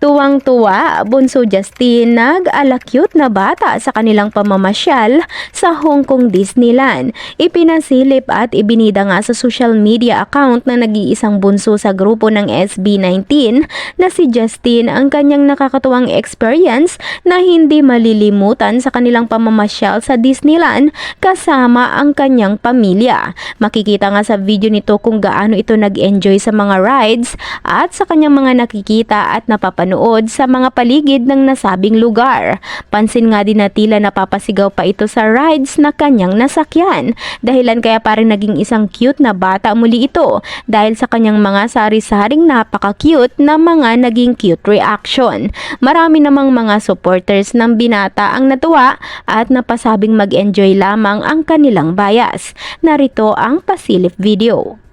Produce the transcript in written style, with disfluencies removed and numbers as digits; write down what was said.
Tuwang-tuwa, Bunso Justin nag-ala-cute na bata sa kanilang pamamasyal sa Hong Kong Disneyland. Ipinasilip at ibinida nga sa social media account na nag-iisang bunso sa grupo ng SB19 na si Justin ang kanyang nakakatuwang experience na hindi malilimutan sa kanilang pamamasyal sa Disneyland kasama ang kanyang pamilya. Makikita nga sa video nito kung gaano ito nag-enjoy sa mga rides at sa kanyang mga nakikita at napapanood sa mga paligid ng nasabing lugar. Pansin nga din na tila napapasigaw pa ito sa rides na kanyang nasakyan. Dahilan kaya parang naging isang cute na bata muli ito dahil sa kanyang mga sari-saring napaka-cute na mga naging cute reaction. Marami namang mga supporters ng binata ang natuwa at napasabing mag-enjoy lamang ang kanilang bias. Narito ang pasilip video.